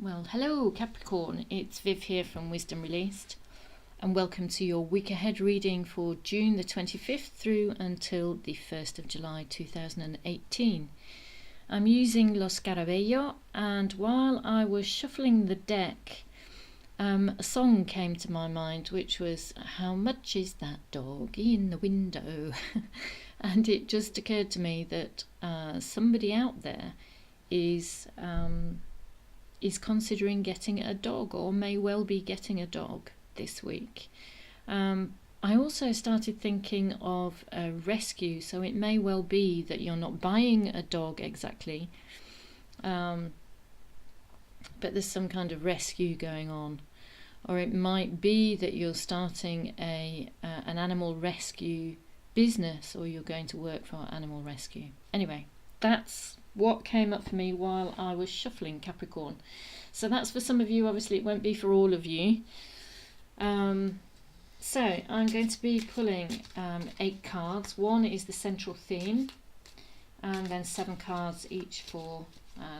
Well, hello Capricorn, it's Viv here from Wisdom Released, and welcome to your week ahead reading for June the 25th through until the 1st of July 2018. I'm using Los Carabello, and while I was shuffling the deck, a song came to my mind which was "How much is that dog in the window?" And it just occurred to me that somebody out there is considering getting a dog, or may well be getting a dog this week. I also started thinking of a rescue, so it may well be that you're not buying a dog exactly, but there's some kind of rescue going on. Or it might be that you're starting an animal rescue business, or you're going to work for animal rescue. Anyway, that's what came up for me while I was shuffling, Capricorn. So that's for some of you. Obviously it won't be for all of you. So I'm going to be pulling 8 cards. One is the central theme, and then 7 cards each for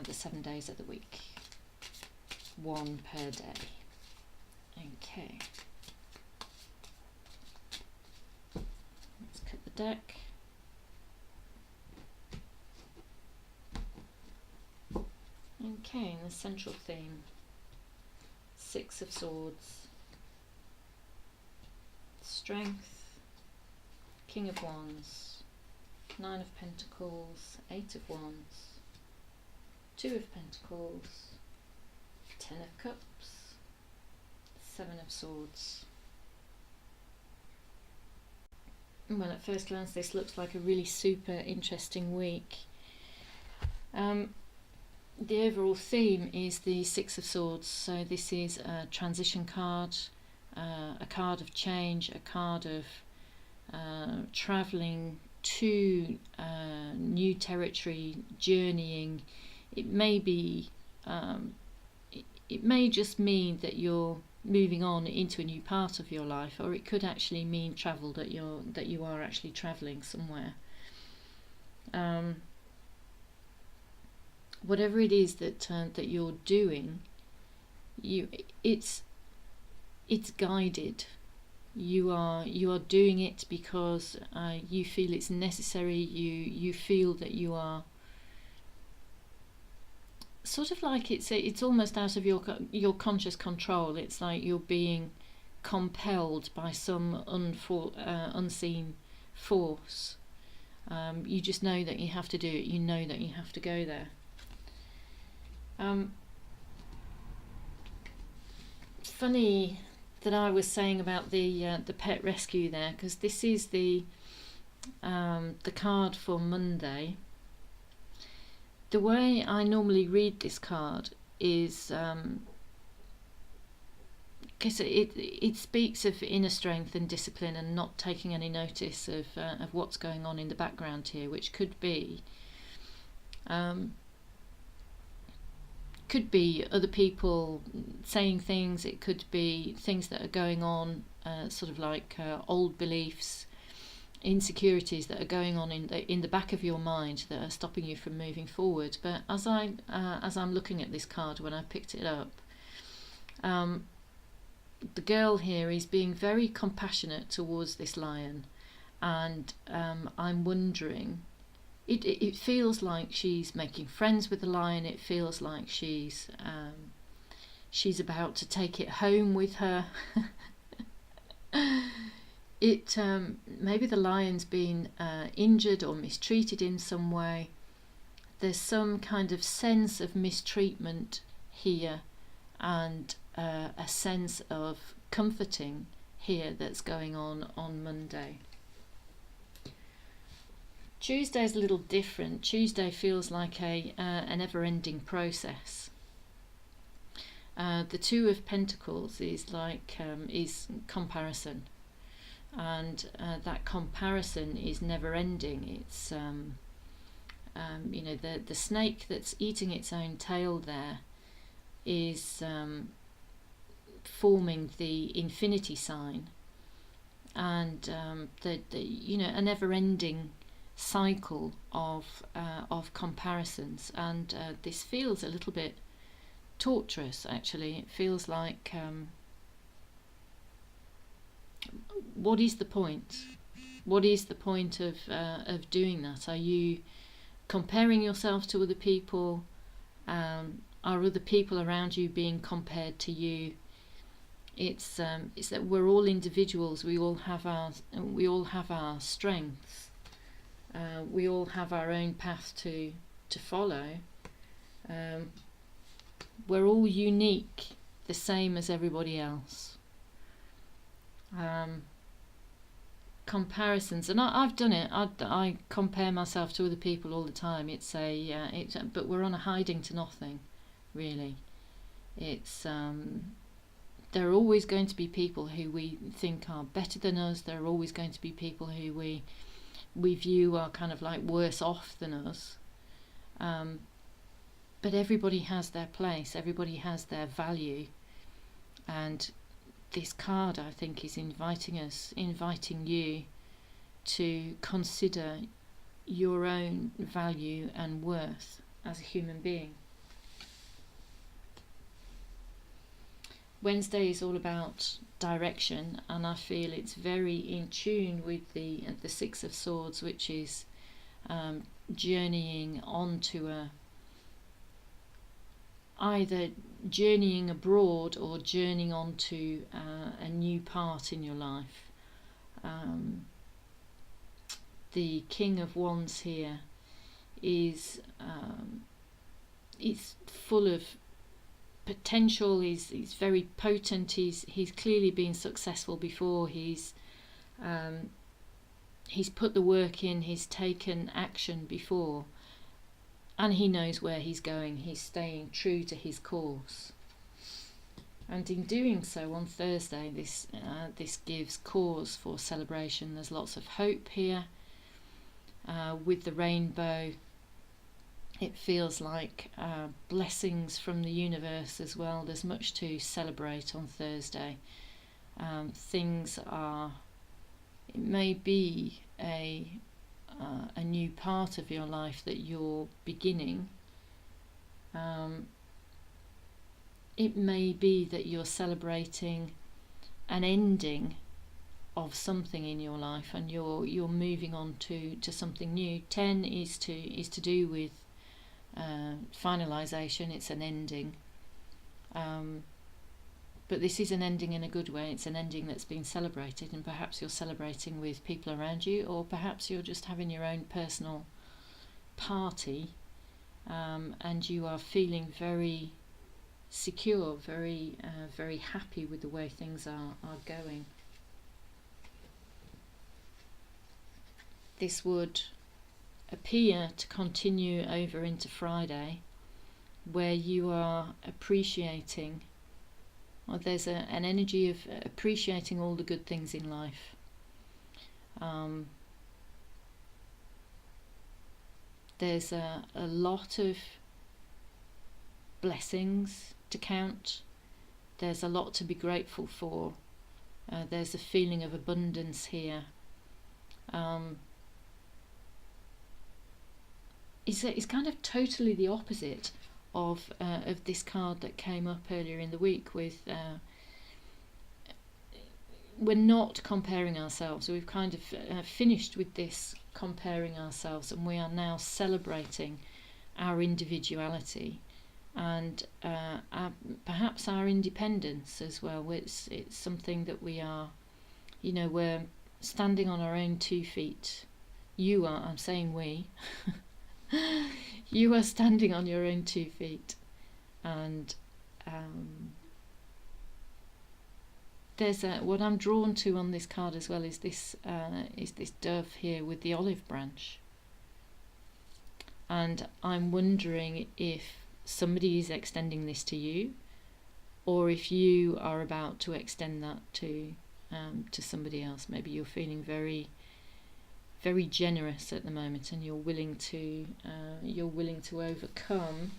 the 7 days of the week. 1 per day. Okay. Let's cut the deck. Okay, and the central theme, 6 of Swords, Strength, King of Wands, 9 of Pentacles, 8 of Wands, 2 of Pentacles, 10 of Cups, 7 of Swords. Well, at first glance this looks like a really super interesting week. The overall theme is the 6 of Swords, so this is a transition card, a card of change, a card of travelling to new territory, journeying. It may be, it may just mean that you're moving on into a new part of your life, or it could actually mean travel, that you are actually travelling somewhere. Whatever it is that you're doing, it's guided. You are doing it because you feel it's necessary. You feel that you are sort of like it's almost out of your conscious control. It's like you're being compelled by some unseen force. You just know that you have to do it. You know that you have to go there. Funny that I was saying about the pet rescue there, because this is the card for Monday. The way I normally read this card is because it speaks of inner strength and discipline, and not taking any notice of what's going on in the background here, which could be other people saying things. It could be things that are going on, sort of like old beliefs, insecurities that are going on in the back of your mind that are stopping you from moving forward. But as I'm looking at this card when I picked it up, the girl here is being very compassionate towards this lion, and I'm wondering, it feels like she's making friends with the lion. It feels like she's about to take it home with her. Maybe the lion's been injured or mistreated in some way. There's some kind of sense of mistreatment here, and a sense of comforting here that's going on Monday. Tuesday is a little different. Tuesday feels like an never-ending process. The 2 of Pentacles is like is comparison, and that comparison is never-ending. It's the snake that's eating its own tail there is forming the infinity sign, and a never-ending cycle of comparisons, and this feels a little bit torturous, actually. It feels like, what is the point? What is the point of doing that? Are you comparing yourself to other people? Are other people around you being compared to you? It's that we're all individuals. We all have our strengths. We all have our own path to follow. We're all unique, the same as everybody else. Comparisons, and I've done it. I compare myself to other people all the time. But we're on a hiding to nothing, really. It's there are always going to be people who we think are better than us. There are always going to be people who we view are kind of like worse off than us. But everybody has their place. Everybody has their value, and this card, I think, is inviting you to consider your own value and worth as a human being. Wednesday is all about direction, and I feel it's very in tune with the Six of Swords, which is journeying onto either journeying abroad or journeying onto a new part in your life. The King of Wands here is full of potential. He's very potent. He's clearly been successful before. He's put the work in. He's taken action before. And he knows where he's going. He's staying true to his course. And in doing so on Thursday, this gives cause for celebration. There's lots of hope here. With the rainbow, it feels like blessings from the universe as well. There's much to celebrate on Thursday. It may be a new part of your life that you're beginning. It may be that you're celebrating an ending of something in your life, and you're moving on to something new. 10 is to do with finalization. It's an ending, but this is an ending in a good way. It's an ending that's been celebrated, and perhaps you're celebrating with people around you, or perhaps you're just having your own personal party, and you are feeling very secure, very happy with the way things are going. This would appear to continue over into Friday, where you are appreciating, or there's an energy of appreciating all the good things in life. There's a lot of blessings to count. There's a lot to be grateful for. There's a feeling of abundance here. It's kind of totally the opposite of this card that came up earlier in the week with we're not comparing ourselves. So we've kind of finished with this comparing ourselves, and we are now celebrating our individuality and perhaps our independence as well. It's something that we are, we're standing on our own 2 feet. You are, I'm saying we. You are standing on your own 2 feet, and there's what I'm drawn to on this card as well is this dove here with the olive branch, and I'm wondering if somebody is extending this to you, or if you are about to extend that to somebody else. Maybe you're feeling very generous at the moment, and you're willing to overcome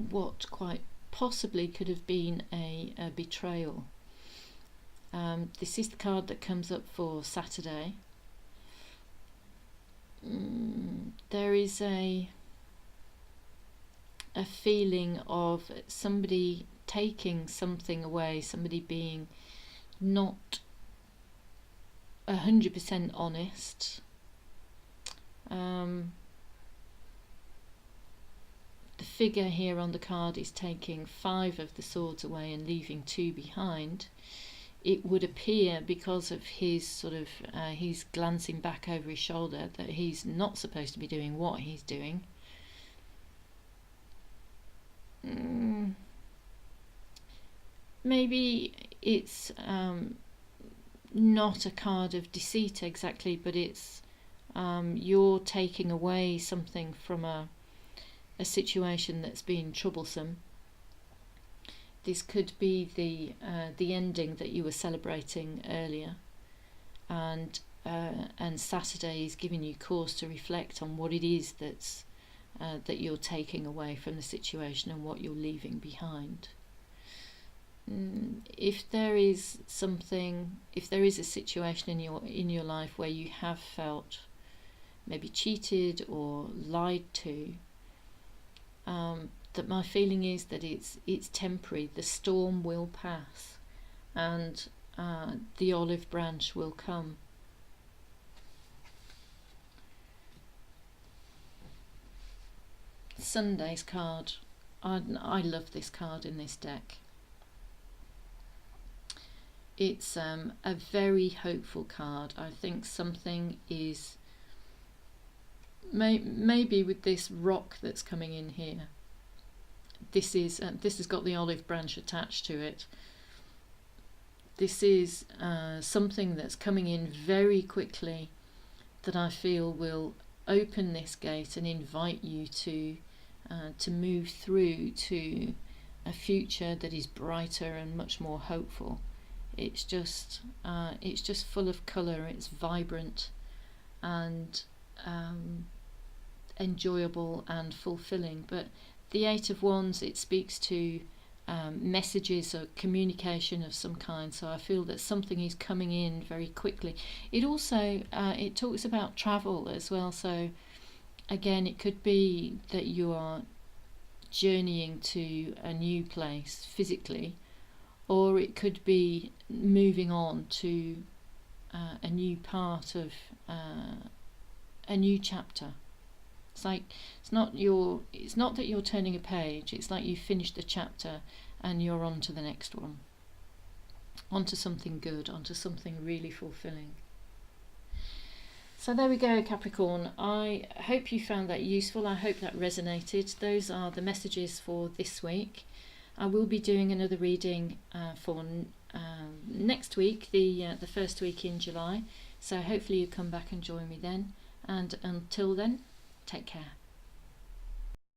what quite possibly could have been a betrayal. This is the card that comes up for Saturday. there is a feeling of somebody taking something away, somebody being not 100% honest. The figure here on the card is taking 5 of the swords away and leaving 2 behind. It would appear, because of his sort of he's glancing back over his shoulder, that he's not supposed to be doing what he's doing. Maybe it's not a card of deceit exactly, but it's you're taking away something from a situation that's been troublesome. This could be the ending that you were celebrating earlier, and Saturday is giving you cause to reflect on what it is that's that you're taking away from the situation and what you're leaving behind. If there is a situation in your life where you have felt maybe cheated or lied to, that my feeling is that it's temporary. The storm will pass, and the olive branch will come. Sunday's card. I love this card in this deck. It's a very hopeful card. I think something is maybe with this rock that's coming in here. This has got the olive branch attached to it. This is something that's coming in very quickly that I feel will open this gate and invite you to move through to a future that is brighter and much more hopeful. It's just full of colour. It's vibrant and enjoyable and fulfilling. But the 8 of Wands, it speaks to messages or communication of some kind. So I feel that something is coming in very quickly. It also it talks about travel as well. So again, it could be that you are journeying to a new place physically, or it could be moving on to a new part of a new chapter. It's like it's not that you're turning a page. It's like you finished the chapter and you're on to the next one, onto something good, onto something really fulfilling. So there we go, Capricorn. I hope you found that useful. I hope that resonated. Those are the messages for this week. I will be doing another reading for next week, the first week in July. So hopefully you come back and join me then. And until then, take care.